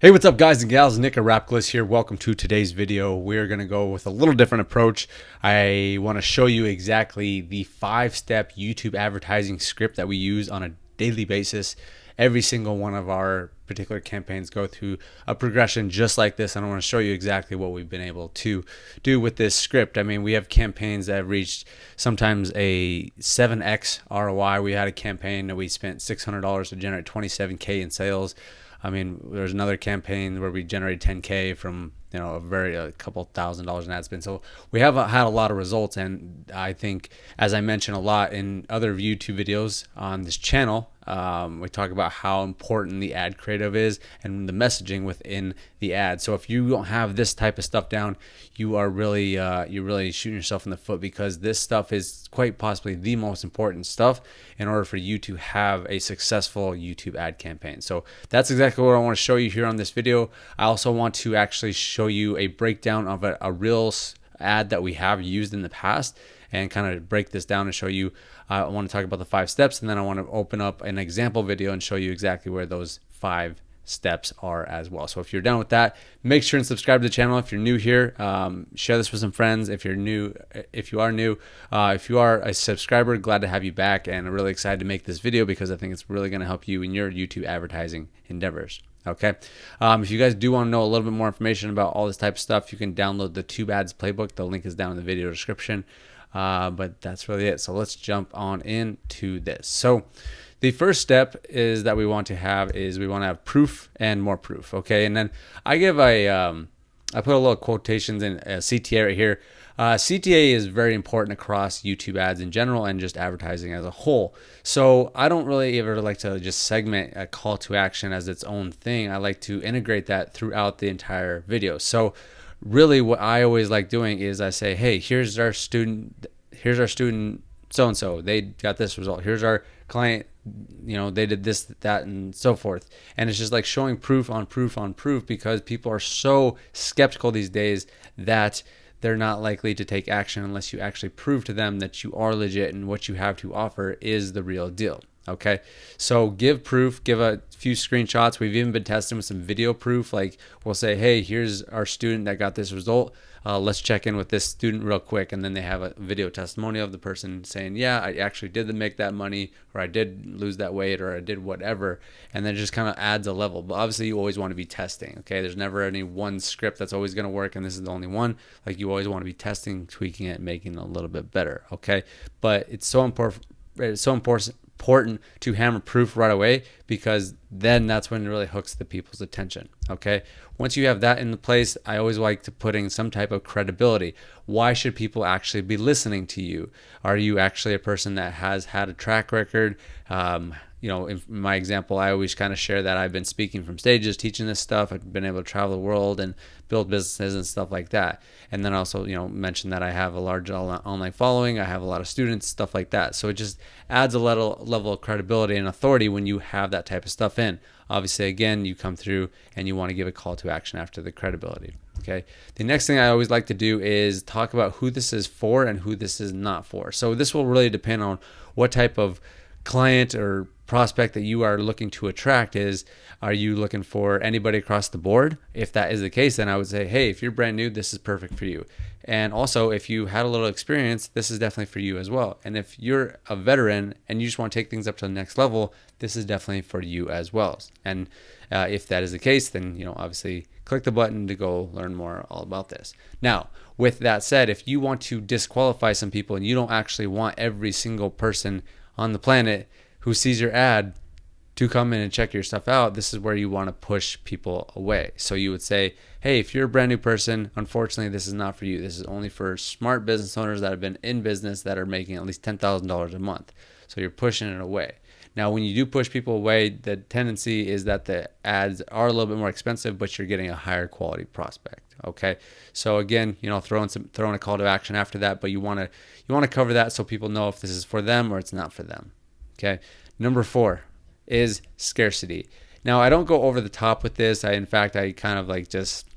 Hey, what's up guys and gals? Nick Rapkless here. Welcome to today's video. We're going to go with a little different approach. I want to show you exactly the 5-step YouTube advertising script that we use on a daily basis. Every single one of our particular campaigns go through a progression just like this, and I want to show you exactly what we've been able to do with this script. I mean, we have campaigns that have reached sometimes a 7x ROI. We had a campaign that we spent $600 to generate 27K in sales. I mean, there's another campaign where we generated 10K from, a couple $1,000s in ad spend. So we have had a lot of results. And I think, as I mentioned a lot in other YouTube videos on this channel, we talk about how important the ad creative is and the messaging within the ad. So if you don't have this type of stuff down, you are really you're really shooting yourself in the foot, because this stuff is quite possibly the most important stuff in order for you to have a successful YouTube ad campaign. So that's exactly what I want to show you here on this video. I also want to actually show you a breakdown of a real ad that we have used in the past, and kind of break this down and show you. I want to talk about the 5 steps, and then I want to open up an example video and show you exactly where those 5 steps are as well. So if you're done with that, make sure and subscribe to the channel. If you're new here, share this with some friends. If you are a subscriber, glad to have you back, and I'm really excited to make this video because I think it's really going to help you in your YouTube advertising endeavors. Okay. If you guys do want to know a little bit more information about all this type of stuff, you can download the Tube Ads playbook. The link is down in the video description. But that's really it. So let's jump on into this. So the first step is that we want to have proof and more proof. Okay. And then I give I put a little quotations in CTA right here. CTA is very important across YouTube ads in general and just advertising as a whole. So I don't really ever like to just segment a call to action as its own thing. I like to integrate that throughout the entire video. So really what I always like doing is I say, hey, here's our student so-and-so, they got this result. Here's our client, they did this, that, and so forth. And it's just like showing proof on proof on proof, because people are so skeptical these days that they're not likely to take action unless you actually prove to them that you are legit and what you have to offer is the real deal. Okay, so give proof, give a few screenshots. We've even been testing with some video proof. Like we'll say, hey, here's our student that got this result. Let's check in with this student real quick. And then they have a video testimonial of the person saying, yeah, I actually did make that money, or I did lose that weight, or I did whatever. And then it just kind of adds a level. But obviously you always want to be testing. Okay, there's never any one script that's always going to work, and this is the only one. Like you always want to be testing, tweaking it, making it a little bit better. Okay, but it's so important. It's so important to hammer proof right away, because then that's when it really hooks the people's attention. Okay, once you have that in place, I always like to put in some type of credibility. Why should people actually be listening to you? Are you actually a person that has had a track record? In my example, I always kind of share that I've been speaking from stages, teaching this stuff. I've been able to travel the world and build businesses and stuff like that. And then also, mention that I have a large online following. I have a lot of students, stuff like that. So it just adds a level of credibility and authority when you have that type of stuff in. Obviously, again, you come through and you want to give a call to action after the credibility. Okay. The next thing I always like to do is talk about who this is for and who this is not for. So this will really depend on what type of client or prospect that you are looking to attract. Are you looking for anybody across the board? If that is the case, then I would say, hey, if you're brand new, this is perfect for you. And also, if you had a little experience, this is definitely for you as well. And if you're a veteran and you just want to take things up to the next level, this is definitely for you as well. And if that is the case, then obviously click the button to go learn more all about this. Now, with that said, if you want to disqualify some people and you don't actually want every single person on the planet who sees your ad to come in and check your stuff out, this is where you want to push people away. So you would say, hey, if you're a brand new person, unfortunately, this is not for you. This is only for smart business owners that have been in business that are making at least $10,000 a month. So you're pushing it away. Now, when you do push people away, the tendency is that the ads are a little bit more expensive, but you're getting a higher quality prospect. Okay, so again, throw in a call to action after that, but you want to cover that so people know if this is for them or it's not for them. Okay, number 4 is scarcity. Now, I don't go over the top with this. I kind of like just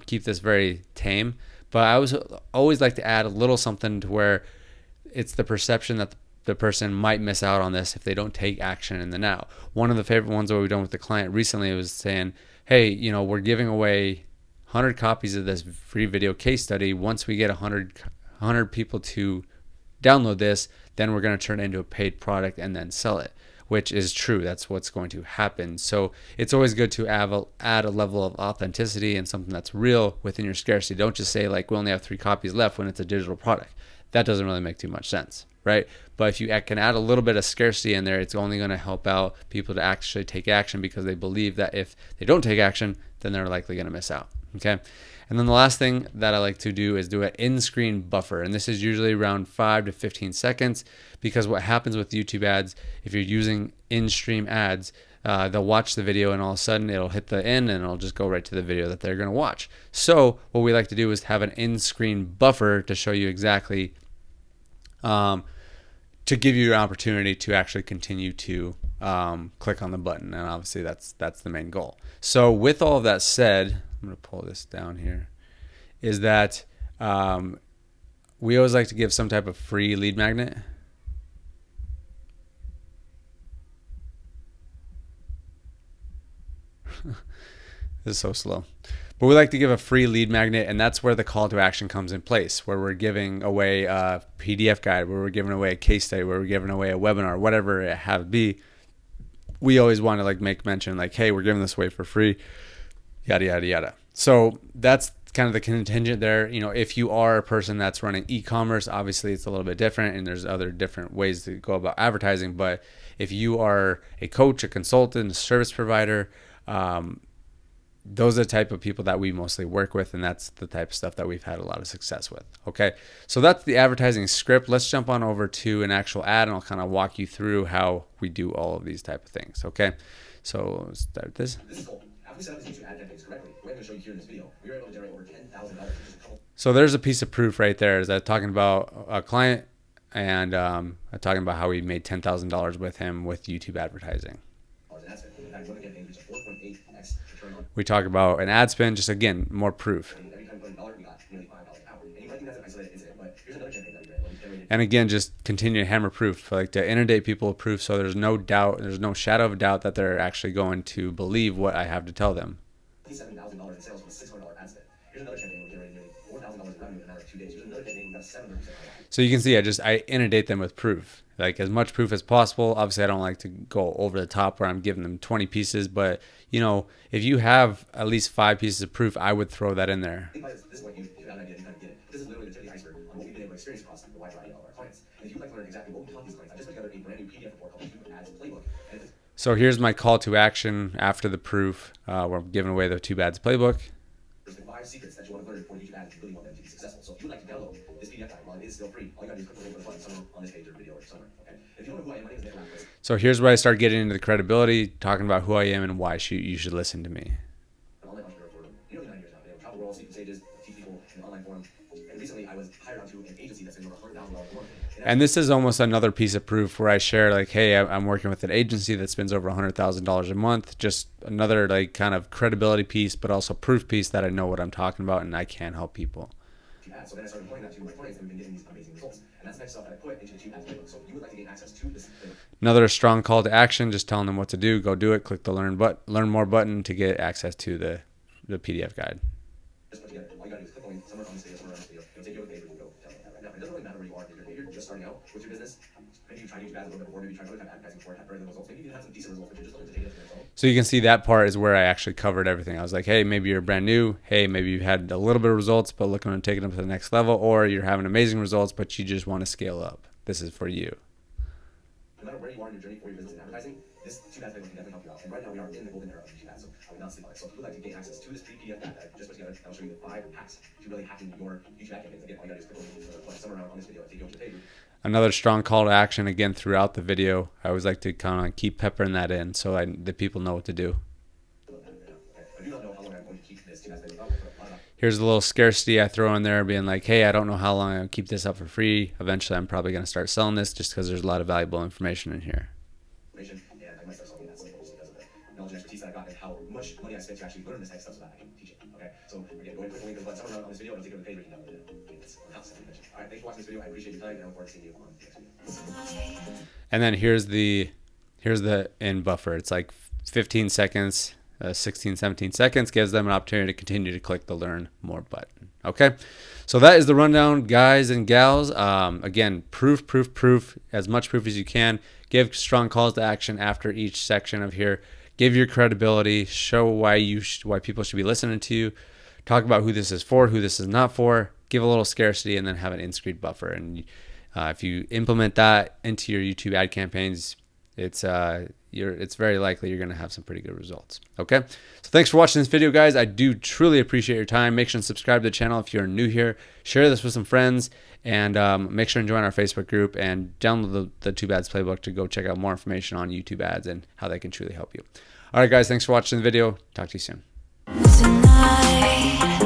keep this very tame, but I always like to add a little something to where it's the perception that the person might miss out on this if they don't take action in the now. One of the favorite ones that we've done with the client recently was saying, hey, you know, we're giving away 100 copies of this free video case study. Once we get 100 people to download this, then we're going to turn it into a paid product and then sell it, which is true. That's what's going to happen. So it's always good to add a level of authenticity and something that's real within your scarcity. Don't just say like, we only have 3 copies left when it's a digital product. That doesn't really make too much sense, right? But if you can add a little bit of scarcity in there, it's only going to help out people to actually take action, because they believe that if they don't take action, then they're likely going to miss out. Okay. And then the last thing that I like to do is do an in-screen buffer. And this is usually around 5 to 15 seconds, because what happens with YouTube ads, if you're using in-stream ads, they'll watch the video and all of a sudden it'll hit the end and it'll just go right to the video that they're going to watch. So what we like to do is have an in-screen buffer to show you exactly, to give you an opportunity to actually continue to click on the button. And obviously that's the main goal. So with all of that said, I'm going to pull this down here, is that we always like to give some type of free lead magnet. This is so slow. But we like to give a free lead magnet, and that's where the call to action comes in place, where we're giving away a PDF guide, where we're giving away a case study, where we're giving away a webinar, whatever it have be. We always want to like make mention like, hey, we're giving this away for free, yada, yada, yada. So that's kind of the contingent there. You know, if you are a person that's running e-commerce, obviously it's a little bit different, and there's other different ways to go about advertising. But if you are a coach, a consultant, a service provider, those are the type of people that we mostly work with, and that's the type of stuff that we've had a lot of success with. Okay, so that's the advertising script. Let's jump on over to an actual ad, and I'll kind of walk you through how we do all of these type of things. Okay, so let's start this. This is cool. After we set up these YouTube ad campaigns correctly, we're going to show you here in this video, we were able to generate over $10,000. So there's a piece of proof right there. Is that talking about a client, and talking about how we made $10,000 with him with YouTube advertising. We talk about an ad spend, just again, more proof. And again, just continue to hammer proof, like to inundate people with proof, so there's no doubt, there's no shadow of doubt that they're actually going to believe what I have to tell them. $7,000 in sales with a $600 ad spend. Here's another campaign we're generating nearly $4,000 in revenue in a matter of 2 days. Here's another campaign we got 700%. So you can see, I inundate them with proof, like as much proof as possible. Obviously, I don't like to go over the top where I'm giving them 20 pieces, but you know, if you have at least 5 pieces of proof, I would throw that in there. This is what you have an idea, you kind of get it. This is literally the tip of the iceberg on what we've been able to experience across the wide variety of our clients. And if you'd like to learn exactly what we taught these clients, I just put together a brand new PDF report called YouTube Ads Playbook. So here's my call to action after the proof. We're giving away the YouTube Ads Playbook. There's the 5 secrets that you want to learn for YouTube ads if you really want them to be successful. So if you would like to download this PDF guide, while it is still free, all you gotta do is click the link on the button somewhere on this page or video or somewhere. Okay. If you don't know who I am, my name is Nick. So here's where I start getting into the credibility, talking about who I am and why you should listen to me. An online entrepreneur for nearly 9 years now. I travel the world, speak stages, teach people in an online forum. And recently I was hired onto an agency that's been over $100,000 a month. And this is almost another piece of proof where I share like, hey, I'm working with an agency that spends over $100,000 a month. Just another like kind of credibility piece, but also proof piece that I know what I'm talking about and I can help people. So then I started employing that to my clients, and we've been getting these amazing results. And that's the next stuff that I put into the YouTube Ads Playbook. So if you would like to gain access to this playbook. Another strong call to action, just telling them what to do. Go do it. Click the learn more button to get access to the PDF guide. Just put together. All you gotta do is click on somewhere on this video, somewhere on this video. It'll take you to a page where you go tell them that right now. It doesn't really matter where you are. If you're just starting out with your business, maybe you tried YouTube ads a little bit before, maybe you tried other type of advertising before, had very little results. Maybe you have some decent results, but you're just looking to take it to the next level. So you can see that part is where I actually covered everything. I was like, hey, maybe you're brand new. Hey, maybe you've had a little bit of results, but looking to take it up to the next level, or you're having amazing results, but you just want to scale up. This is for you. No matter where you are in your journey for your business and advertising, this YouTube Ads Playbook can definitely help you out. And right now we are in the golden era of YouTube ads, so I would not sleep on it. So if you would like to gain access to this free PDF guide that I just put together, I'll show you the 5 hacks to really hacking your YouTube ad campaigns. Again, all you gotta do is click on the button somewhere around on this video and take you over to the page. Another strong call to action again throughout the video. I always like to kind of keep peppering that in so the people know what to do. Here's a little scarcity I throw in there, being like, hey, I don't know how long I'll keep this up for free. Eventually, I'm probably going to start selling this just because there's a lot of valuable information in here. And I might start selling that because of the knowledge and expertise that I got and how much money I spent to actually learn this type of stuff so that I can teach it. Okay, so again, go ahead and click the link on the button somewhere on this video and take it to the page where you can download it. It's on house. All right, thanks for watching this video. I appreciate your time and I look forward to seeing you on the next video. And then here's the end buffer. It's like 15 seconds. 16, 17 seconds gives them an opportunity to continue to click the learn more button. Okay, so that is the rundown, guys and gals. Again, proof, as much proof as you can. Give strong calls to action after each section of here. Give your credibility. Show why people should be listening to you. Talk about who this is for, who this is not for. Give a little scarcity, and then have an in-screen buffer. And if you implement that into your YouTube ad campaigns, it's very likely you're going to have some pretty good results. Okay, so thanks for watching this video, guys. I do truly appreciate your time. Make sure to subscribe to the channel if you're new here. Share this with some friends, and make sure to join our Facebook group and download the Tube Ads Playbook to go check out more information on YouTube ads and how they can truly help you. All right, guys, thanks for watching the video. Talk to you soon. Tonight.